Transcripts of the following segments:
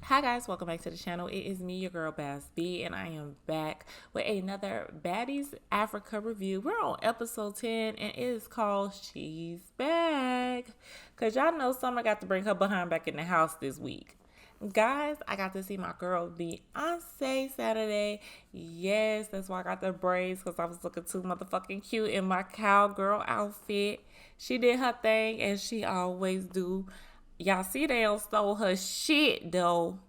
Hi guys, welcome back to the channel. It is me, your girl Babsbduh, and I am back with another Baddies Africa review. We're on episode 10 and it is called She's Back. Cause y'all know Summer got to bring her behind back in the house this week. Guys, I got to see my girl Beyonce Saturday. Yes, that's why I got the braids, because I was looking too motherfucking cute in my cowgirl outfit. She did her thing as she always do. Y'all see they don't stole her shit though.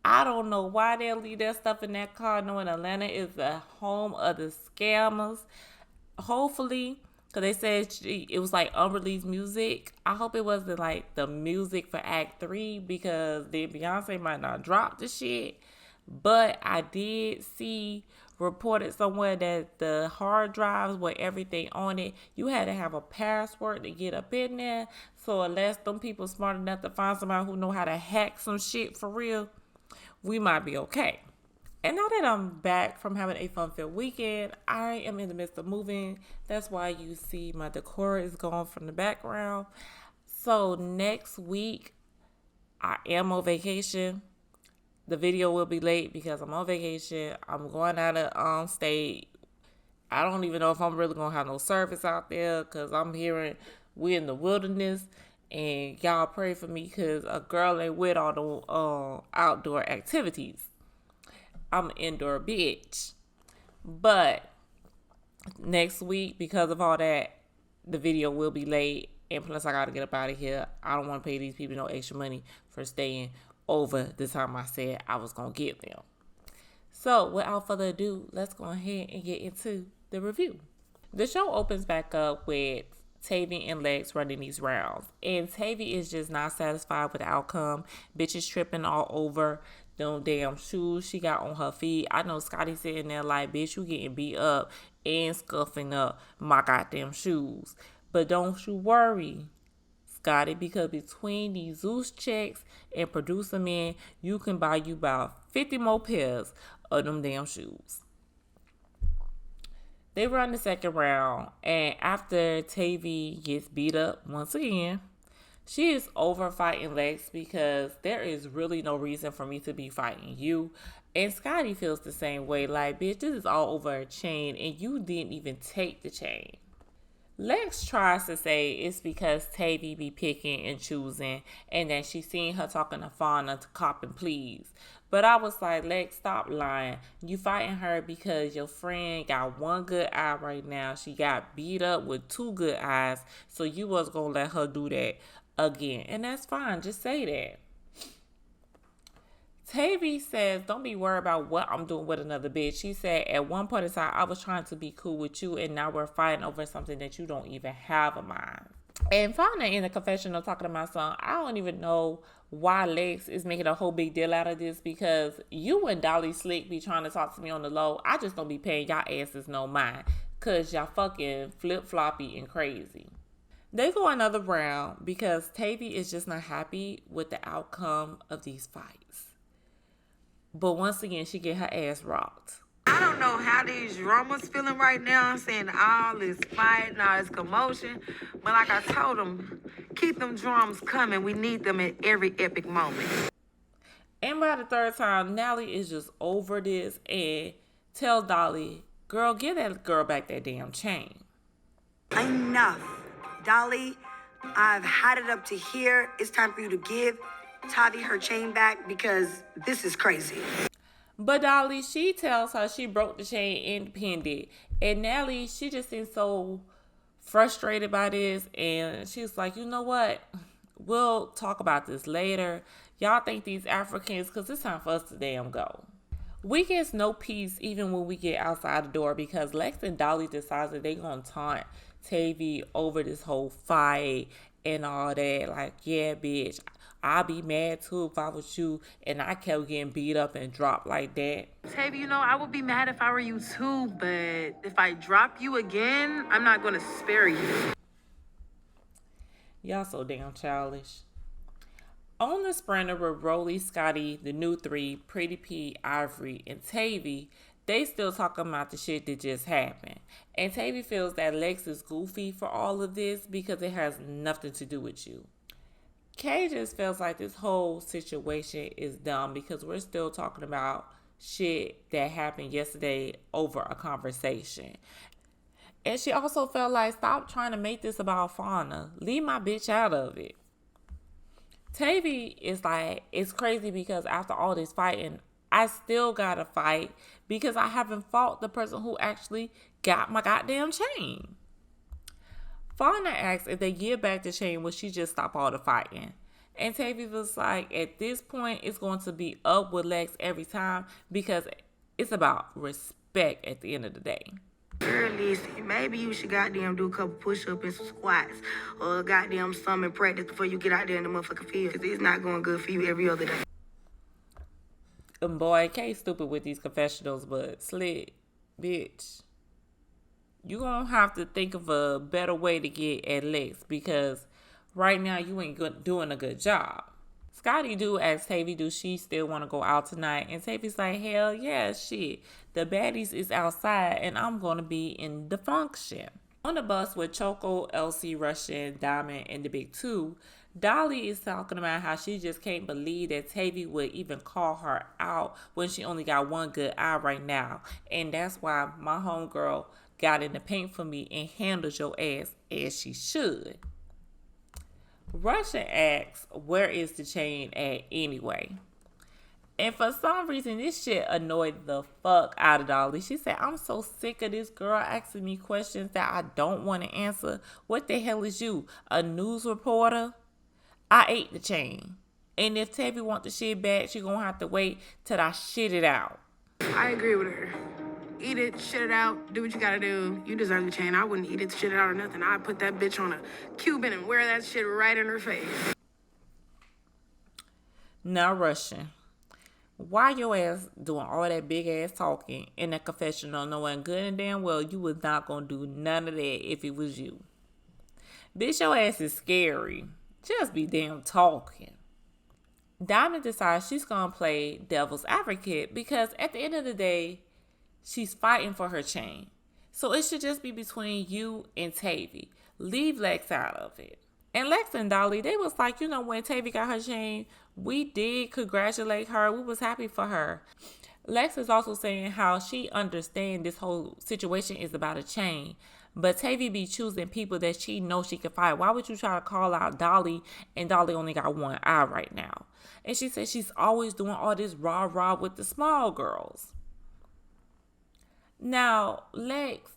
I don't know why they leave that stuff in that car knowing Atlanta is the home of the scammers. Hopefully, because they said it was like unreleased music. I hope it wasn't like the music for Act 3 because then Beyonce might not drop the shit. But I did see reported somewhere that the hard drives with everything on it, you had to have a password to get up in there. So unless them people smart enough to find somebody who know how to hack some shit for real, we might be okay. And now that I'm back from having a fun-filled weekend, I am in the midst of moving. That's why you see my decor is gone from the background. So next week, I am on vacation. The video will be late because I'm on vacation. I'm going out of state. I don't even know if I'm really going to have no service out there because I'm hearing we're in the wilderness. And y'all pray for me because a girl ain't with all the outdoor activities. I'm an indoor bitch. But next week, because of all that, the video will be late. And plus, I got to get up out of here. I don't want to pay these people no extra money for staying over the time I said I was going to give them. So, without further ado, let's go ahead and get into the review. The show opens back up with Tavii and Lex running these rounds. And Tavii is just not satisfied with the outcome. Bitches tripping all over them damn shoes she got on her feet. I know Scotty sitting there like, bitch, you getting beat up and scuffing up my goddamn shoes. But don't you worry, Scotty, because between these Zeus checks and producer men, you can buy you about 50 more pairs of them damn shoes. They run the second round, and after Tavii gets beat up once again, she is over fighting Lex because there is really no reason for me to be fighting you. And Scotty feels the same way, like, bitch, this is all over a chain, and you didn't even take the chain. Lex tries to say it's because Tavii be picking and choosing and that she seen her talking to Fauna to Copping Pleas. But I was like, Lex, stop lying. You fighting her because your friend got one good eye right now. She got beat up with two good eyes. So you was going to let her do that again. And that's fine. Just say that. Tavii says, don't be worried about what I'm doing with another bitch. She said, at one point in time, I was trying to be cool with you, and now we're fighting over something that you don't even have a mind. And Fauna in the confessional talking to my son, I don't even know why Lex is making a whole big deal out of this because you and Dolly Slick be trying to talk to me on the low. I just don't be paying y'all asses no mind because y'all fucking flip-floppy and crazy. They go another round because Tavii is just not happy with the outcome of these fights. But once again, she get her ass rocked. I don't know how these drummers feeling right now. I'm saying all this fighting, all this commotion. But like I told them, keep them drums coming. We need them at every epic moment. And by the third time, Nelly is just over this and tell Dolly, girl, give that girl back that damn chain. Enough. Dolly, I've had it up to here. It's time for you to give Tavii her chain back because this is crazy. But Dolly, she tells her she broke the chain independent. And Nelly, she just seems so frustrated by this. And she's like, you know what? We'll talk about this later. Y'all think these Africans, because it's time for us to damn go. We get no peace even when we get outside the door because Lex and Dolly decides that they're going to taunt Tavii over this whole fight and all that. Like, yeah, bitch, I'd be mad too if I was you and I kept getting beat up and dropped like that. Tavii, you know, I would be mad if I were you too, but if I drop you again, I'm not going to spare you. Y'all so damn childish. On the sprinter with Rolly, Scotty, the new three, Pretty P, Ivory, and Tavii, they still talking about the shit that just happened. And Tavii feels that Lex is goofy for all of this because it has nothing to do with you. Kay just feels like this whole situation is dumb because we're still talking about shit that happened yesterday over a conversation. And she also felt like, stop trying to make this about Fauna. Leave my bitch out of it. Tavii is like, it's crazy because after all this fighting, I still gotta fight because I haven't fought the person who actually got my goddamn chain. Fauna asks if they give back the chain, will she just stop all the fighting? And Tavii was like, at this point, it's going to be up with Lex every time because it's about respect at the end of the day. Girl, listen, maybe you should goddamn do a couple push-ups and some squats or goddamn something practice before you get out there in the motherfucking field because it's not going good for you every other day. And boy, Kay stupid with these confessionals, but slick, bitch. You gonna have to think of a better way to get at Lex because right now you ain't doing a good job. Scotty do ask Tavii, do she still want to go out tonight? And Tavii's like, hell yeah, shit. The baddies is outside and I'm going to be in the function. On the bus with Choco, Elsie, Russian, Diamond, and the big two, Dolly is talking about how she just can't believe that Tavii would even call her out when she only got one good eye right now. And that's why my homegirl got in the paint for me and handled your ass as she should. Russian asks, where is the chain at anyway? And for some reason, this shit annoyed the fuck out of Dolly. She said, I'm so sick of this girl asking me questions that I don't want to answer. What the hell is you, a news reporter? I ate the chain. And if Tavii want the shit back, she gonna have to wait till I shit it out. I agree with her. Eat it, shit it out, do what you gotta do. You deserve the chain. I wouldn't eat it, shit it out or nothing. I'd put that bitch on a Cuban and wear that shit right in her face. Now, Russian, why your ass doing all that big ass talking in that confessional knowing good and damn well you was not gonna do none of that if it was you? Bitch, your ass is scary. Just be damn talking. Diamond decides she's gonna play devil's advocate because at the end of the day, she's fighting for her chain. So it should just be between you and Tavii. Leave Lex out of it. And Lex and Dolly, they was like, you know, when Tavii got her chain, we did congratulate her. We was happy for her. Lex is also saying how she understands this whole situation is about a chain. But Tavii be choosing people that she knows she can fight. Why would you try to call out Dolly and Dolly only got one eye right now? And she said she's always doing all this rah-rah with the small girls. Now, Lex,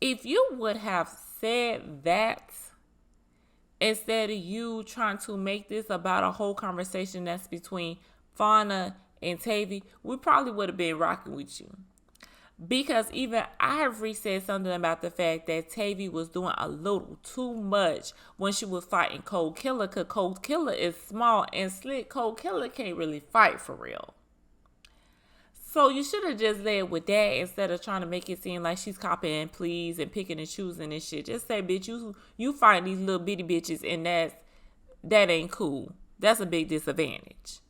if you would have said that instead of you trying to make this about a whole conversation that's between Fauna and Tavii, we probably would have been rocking with you. Because even Ivory said something about the fact that Tavii was doing a little too much when she was fighting Cold Killer, because Cold Killer is small and slick. Cold Killer can't really fight for real. So you should have just led with that instead of trying to make it seem like she's copying pleas and picking and choosing and shit. Just say, bitch, you fighting these little bitty bitches and that ain't cool. That's a big disadvantage.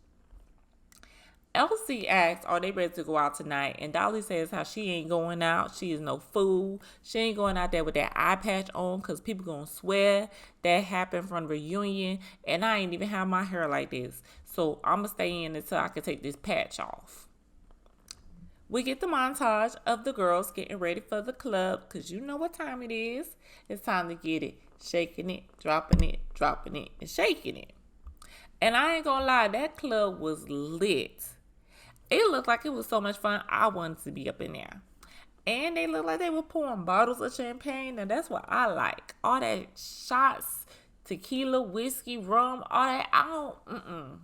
Elsie asks, are they ready to go out tonight? And Dolly says how she ain't going out. She is no fool. She ain't going out there with that eye patch on because people going to swear that happened from the reunion. And I ain't even have my hair like this. So I'm going to stay in until I can take this patch off. We get the montage of the girls getting ready for the club because you know what time it is. It's time to get it. Shaking it, dropping it, and shaking it. And I ain't gonna lie, that club was lit. It looked like it was so much fun. I wanted to be up in there. And they looked like they were pouring bottles of champagne. And that's what I like. All that shots, tequila, whiskey, rum, all that.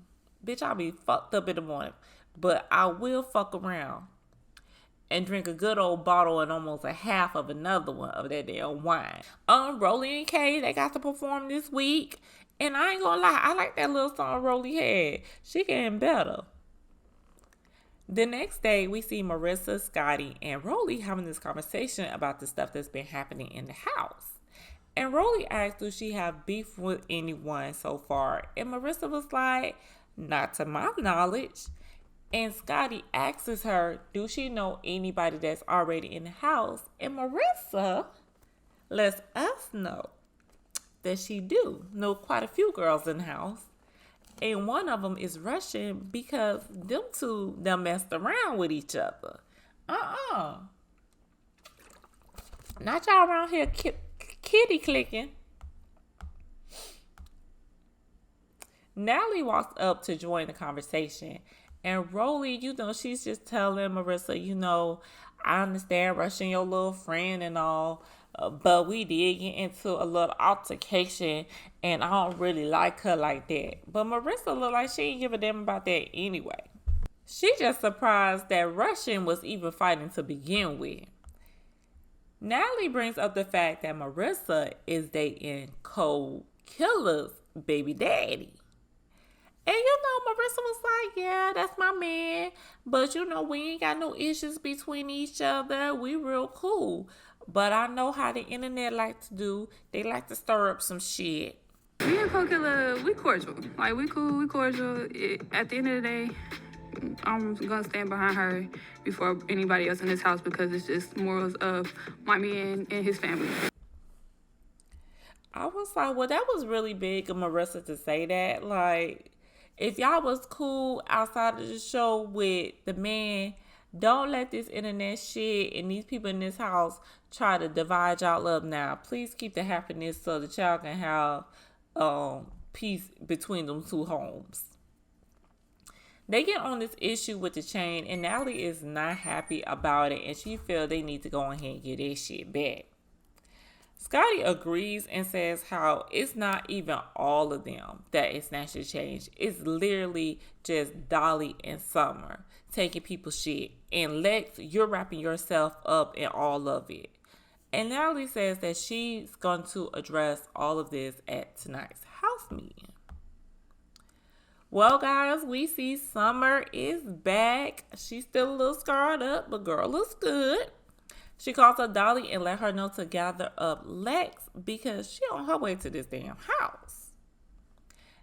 Bitch, I'll be fucked up in the morning. But I will fuck around and drink a good old bottle and almost a half of another one of that damn wine. Rolly and Kay, they got to perform this week. And I ain't gonna lie, I like that little song Rolly had. She getting better. The next day, we see Marissa, Scotty, and Rolly having this conversation about the stuff that's been happening in the house. And Rolly asked, does she have beef with anyone so far? And Marissa was like, not to my knowledge. And Scotty asks her, do she know anybody that's already in the house? And Marissa lets us know that she do know quite a few girls in the house. And one of them is Russian because them two done messed around with each other. Not y'all around here kitty clicking. Natalie walks up to join the conversation. And Rolly, she's just telling Marissa, I understand rushing your little friend and all, but we did get into a little altercation, and I don't really like her like that. But Marissa look like she ain't give a damn about that anyway. She just surprised that Russian was even fighting to begin with. Natalie brings up the fact that Marissa is dating Cold Killer's baby daddy. And Marissa was like, yeah, that's my man. But we ain't got no issues between each other. We real cool. But I know how the internet like to do. They like to stir up some shit. Me and Cold Killer, we cordial. Like, we cool, we cordial. At the end of the day, I'm gonna stand behind her before anybody else in this house because it's just morals of my man and his family. I was like, well, that was really big of Marissa to say that. Like, if y'all was cool outside of the show with the man, don't let this internet shit and these people in this house try to divide y'all up now. Please keep the happiness so the child can have peace between them two homes. They get on this issue with the chain, and Natalie is not happy about it, and she feels they need to go ahead and get their shit back. Scotty agrees and says how it's not even all of them that is snatched the change. It's literally just Dolly and Summer taking people's shit. And Lex, you're wrapping yourself up in all of it. And Natalie says that she's going to address all of this at tonight's house meeting. Well, guys, we see Summer is back. She's still a little scarred up, but girl looks good. She calls up Dolly and let her know to gather up Lex because she on her way to this damn house.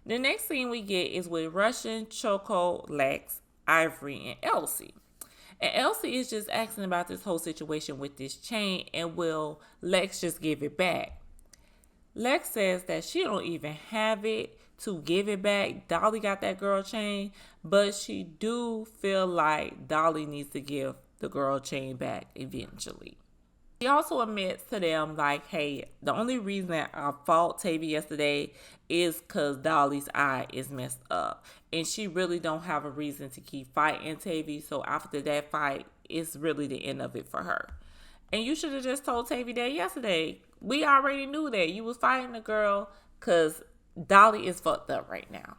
The next scene we get is with Russian, Choco, Lex, Ivory, and Elsie. And Elsie is just asking about this whole situation with this chain and will Lex just give it back. Lex says that she don't even have it to give it back. Dolly got that girl chain, but she do feel like Dolly needs to give the girl chain back eventually. She also admits to them like, hey, the only reason that I fought Tavii yesterday is because Dolly's eye is messed up. And she really don't have a reason to keep fighting Tavii. So after that fight, it's really the end of it for her. And you should have just told Tavii that yesterday. We already knew that you was fighting the girl because Dolly is fucked up right now.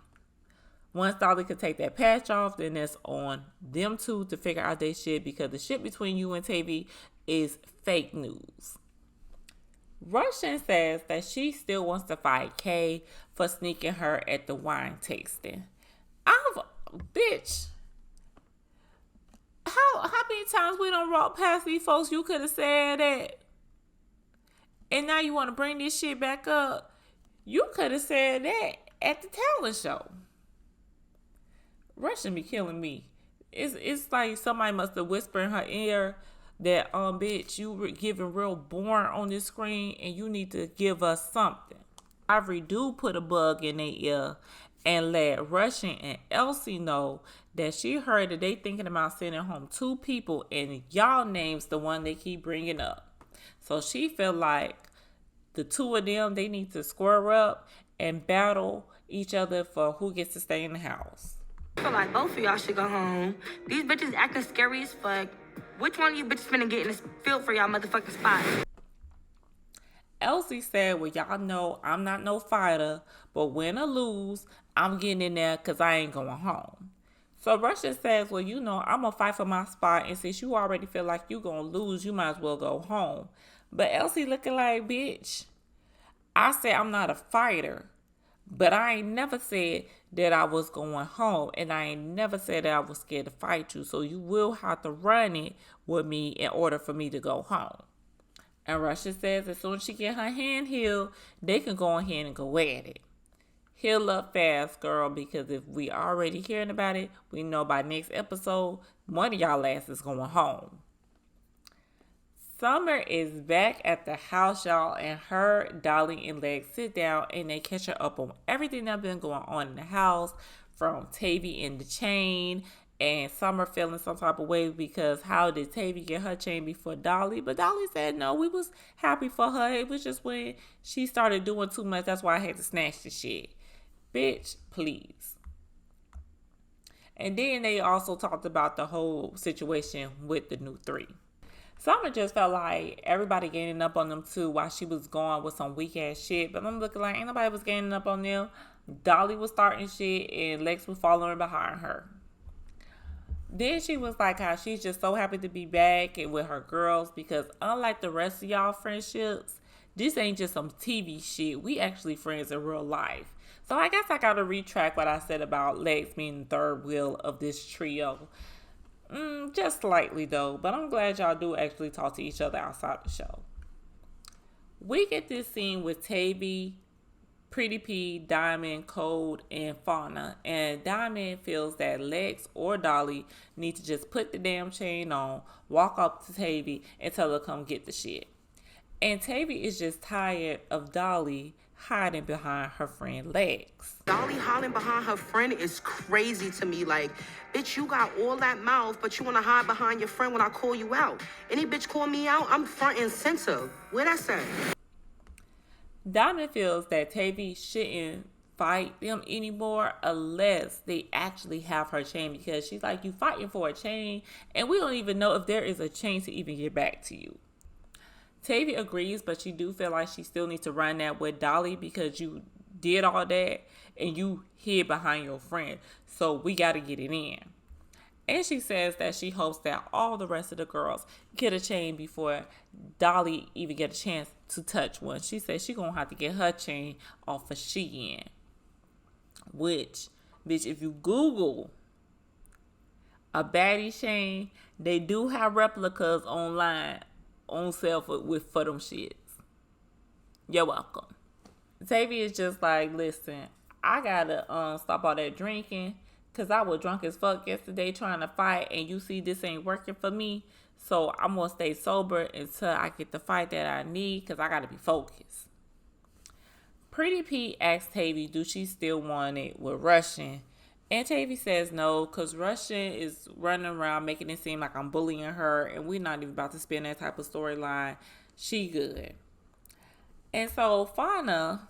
Once Dolly could take that patch off, then it's on them two to figure out their shit because the shit between you and Tavii is fake news. Russian says that she still wants to fight Kay for sneaking her at the wine tasting. Bitch. How many times we done walked past these folks you could have said that? And now you want to bring this shit back up? You could have said that at the talent show. Russian be killing me. It's like somebody must have whispered in her ear that, bitch, you were giving real boring on this screen and you need to give us something. Ivory do put a bug in their ear and let Russian and Elsie know that she heard that they thinking about sending home 2 people and y'all name's the one they keep bringing up. So she feel like the 2 of them, they need to square up and battle each other for who gets to stay in the house. I feel like both of y'all should go home. These bitches acting scary as fuck. Which one of you bitches finna get in this field for y'all motherfucking spot? Elsie said, well, y'all know I'm not no fighter, but win or lose, I'm getting in there because I ain't going home. So Russian says, well, I'm going to fight for my spot, and since you already feel like you going to lose, you might as well go home. But Elsie looking like, bitch, I said I'm not a fighter. But I ain't never said that I was going home. And I ain't never said that I was scared to fight you. So you will have to run it with me in order for me to go home. And Russia says as soon as she get her hand healed, they can go ahead and go at it. Heal up fast, girl. Because if we already hearing about it, we know by next episode, one of y'all asses going home. Summer is back at the house, y'all, and her, Dolly, and Lex sit down and they catch her up on everything that's been going on in the house, from Tavii and the chain, and Summer feeling some type of way because how did Tavii get her chain before Dolly? But Dolly said no, we was happy for her. It was just when she started doing too much, that's why I had to snatch the shit. Bitch, please. And then they also talked about the whole situation with the new three. Summer just felt like everybody gaining up on them too while she was going with some weak ass shit. But I'm looking like ain't nobody was gaining up on them. Dolly was starting shit and Lex was following behind her. Then she was like how she's just so happy to be back and with her girls because unlike the rest of y'all friendships, this ain't just some TV shit. We actually friends in real life. So I guess I gotta retract what I said about Lex being the third wheel of this trio. Just slightly though, but I'm glad y'all do actually talk to each other outside the show. We get this scene with Tavii, Pretty P, Diamond, Code, and Fauna, and Diamond feels that Lex or Dolly need to just put the damn chain on, walk up to Tavii, and tell her to come get the shit. And Tavii is just tired of Dolly hiding behind her friend Lex. Dolly hiding behind her friend is crazy to me. Like, bitch, you got all that mouth, but you want to hide behind your friend when I call you out. Any bitch call me out, I'm front and center. Where that say? Diamond feels that Tavii shouldn't fight them anymore unless they actually have her chain because she's like, you fighting for a chain and we don't even know if there is a chain to even get back to you. Tavii agrees, but she do feel like she still needs to run that with Dolly because you did all that and you hid behind your friend. So we got to get it in. And she says that she hopes that all the rest of the girls get a chain before Dolly even get a chance to touch one. She says she going to have to get her chain off of Shein. Which, bitch, if you Google a baddie chain, they do have replicas online on sale for them shits. You're welcome. Tavii is just like, listen, I gotta stop all that drinking because I was drunk as fuck yesterday trying to fight and you see this ain't working for me. So I'm gonna stay sober until I get the fight that I need because I gotta be focused. Pretty P asks Tavii, do she still want it with Russian? And Tavii says no, because Russian is running around making it seem like I'm bullying her, and we're not even about to spin that type of storyline. She good. And so Fauna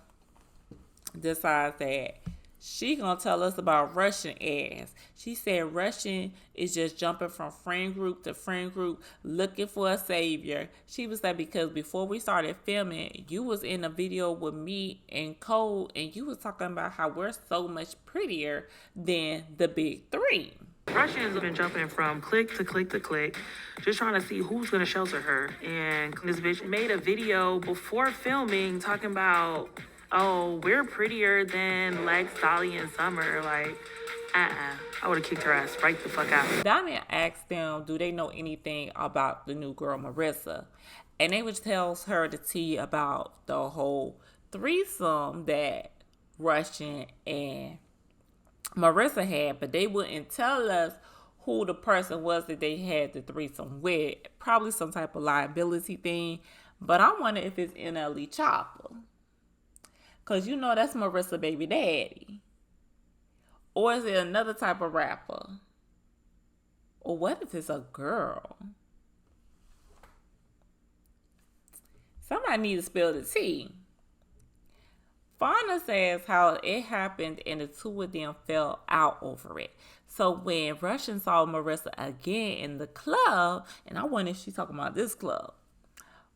decides that she gonna tell us about Russian ass. She said Russian is just jumping from friend group to friend group looking for a savior. She was like, because before we started filming, you was in a video with me and Cole, and you was talking about how we're so much prettier than the big three. Russian's been jumping from click to click to click, just trying to see who's gonna shelter her. And this bitch made a video before filming talking about, oh, we're prettier than Lex, Dolly, and Summer. Like, I would have kicked her ass right the fuck out. Diamond asked them, do they know anything about the new girl, Marissa? And they would tell her the tea about the whole threesome that Russian and Marissa had, but they wouldn't tell us who the person was that they had the threesome with. Probably some type of liability thing, but I wonder if it's NLE Chopper. Because you know that's Marissa baby daddy. Or is it another type of rapper? Or what if it's a girl? Somebody needs to spill the tea. Fauna says how it happened and the two of them fell out over it. So when Russian saw Marissa again in the club, and I wonder if she's talking about this club,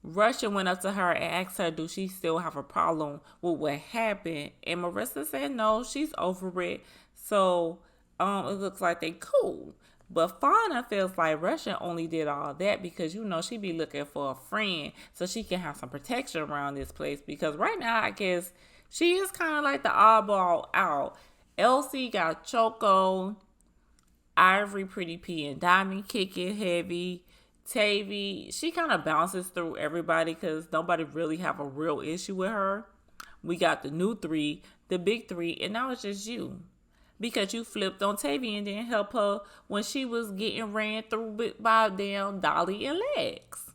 Russian went up to her and asked her, do she still have a problem with what happened? And Marissa said no, she's over it. So it looks like they cool. But Fauna feels like Russian only did all that because, you know, she be looking for a friend so she can have some protection around this place. Because right now, I guess she is kind of like the oddball out. Elsie got Choco, Ivory, Pretty P, and Diamond kicking heavy. Tavii, she kind of bounces through everybody because nobody really have a real issue with her. We got the new three, the big three, and now it's just you. Because you flipped on Tavii and didn't help her when she was getting ran through by damn Dolly and Lex.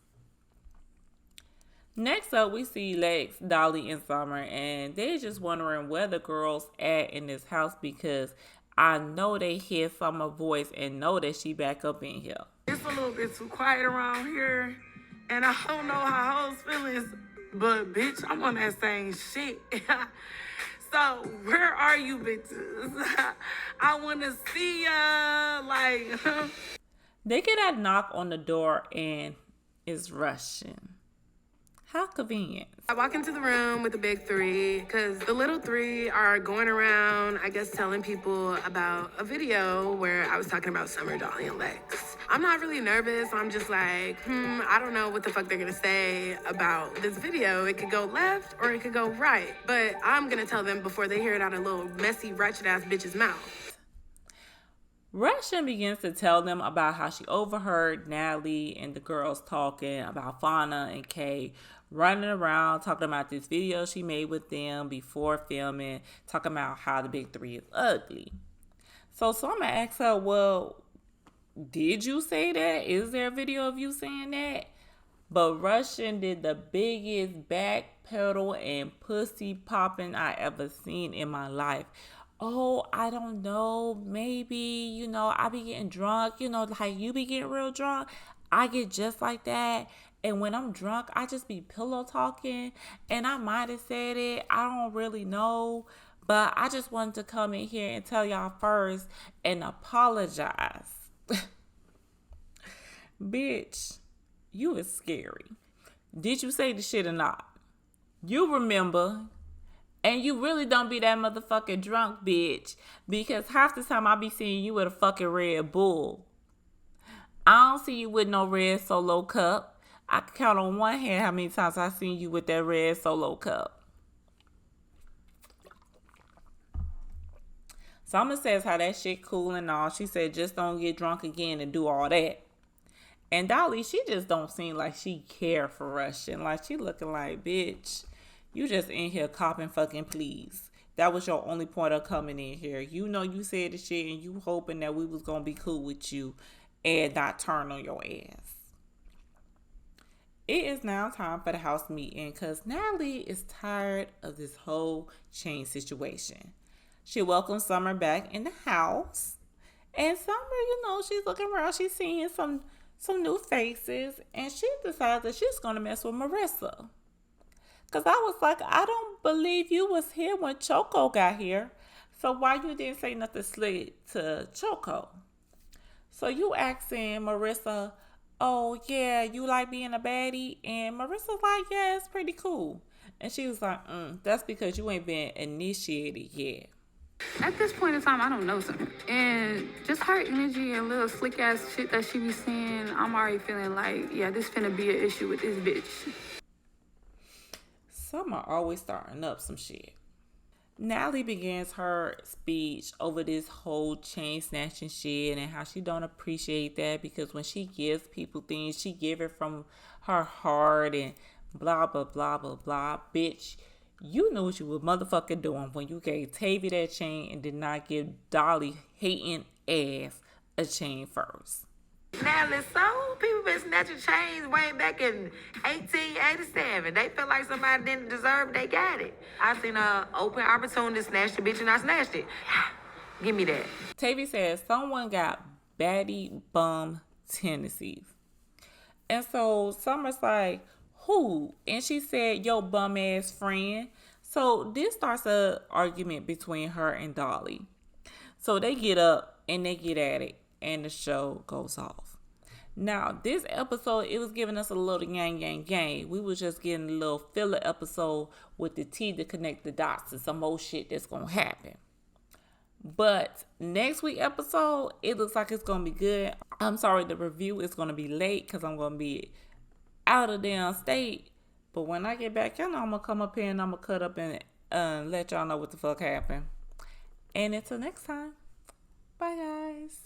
Next up, we see Lex, Dolly, and Summer, and they're just wondering where the girls at in this house because I know they hear Summer's voice and know that she back up in here. It's a little bit too quiet around here, and I don't know how hoes feelings, but bitch, I'm on that same shit. So where are you bitches? I want to see ya. Like, They get a knock on the door and it's Russian. How convenient. I walk into the room with the big three because the little three are going around, I guess, telling people about a video where I was talking about Summer, Dolly, and Lex. I'm not really nervous. I'm just like, I don't know what the fuck they're gonna say about this video. It could go left or it could go right. But I'm gonna tell them before they hear it out of a little messy, ratchet ass bitch's mouth. Russian begins to tell them about how she overheard Natalie and the girls talking about Fauna and Kay running around talking about this video she made with them before filming, talking about how the big three is ugly. So Summer asks her, well, did you say that? Is there a video of you saying that? But Russian did the biggest backpedal and pussy popping I ever seen in my life. Oh, I don't know. Maybe, I be getting drunk. Like you be getting real drunk. I get just like that. And when I'm drunk, I just be pillow talking. And I might have said it. I don't really know. But I just wanted to come in here and tell y'all first and apologize. Bitch, you is scary. Did you say the shit or not? You remember. And you really don't be that motherfucking drunk, bitch. Because half the time I be seeing you with a fucking Red Bull. I don't see you with no red Solo cup. I can count on one hand how many times I seen you with that red Solo cup. Summer says how that shit cool and all. She said just don't get drunk again and do all that. And Dolly, she just don't seem like she care for Russian. Like she looking like, bitch, you just in here copping fucking pleas. That was your only point of coming in here. You know you said the shit and you hoping that we was going to be cool with you and not turn on your ass. It is now time for the house meeting because Natalie is tired of this whole chain situation. She welcomes Summer back in the house. And Summer, she's looking around. She's seeing some new faces. And she decides that she's going to mess with Marissa. Because I was like, I don't believe you was here when Choco got here. So why you didn't say nothing slick to Choco? So you asking Marissa, oh, yeah, you like being a baddie? And Marissa's like, yeah, it's pretty cool. And she was like, that's because you ain't been initiated yet. At this point in time, I don't know something. And just her energy and little slick ass shit that she be saying, I'm already feeling like, yeah, this finna be an issue with this bitch. Summer always starting up some shit. Natalie begins her speech over this whole chain snatching shit and how she don't appreciate that because when she gives people things, she give it from her heart and blah, blah, blah, blah, blah. Bitch, you knew what you were motherfucking doing when you gave Tavii that chain and did not give Dolly hating ass a chain first. Natalie, so people been snatching chains way back in 1887. They feel like somebody didn't deserve it, they got it. I seen an open opportunity to snatch the bitch and I snatched it. Give me that. Tavii says someone got baddie bum tendencies. And so Summer's like, who? And she said, yo bum ass friend. So this starts an argument between her and Dolly. So they get up and they get at it. And the show goes off. Now, this episode, it was giving us a little yang. We was just getting a little filler episode with the T to connect the dots to some more shit that's going to happen. But next week episode, it looks like it's going to be good. I'm sorry, the review is going to be late because I'm going to be out of damn state. But when I get back, y'all know I'm going to come up here and I'm going to cut up and let y'all know what the fuck happened. And until next time, bye guys.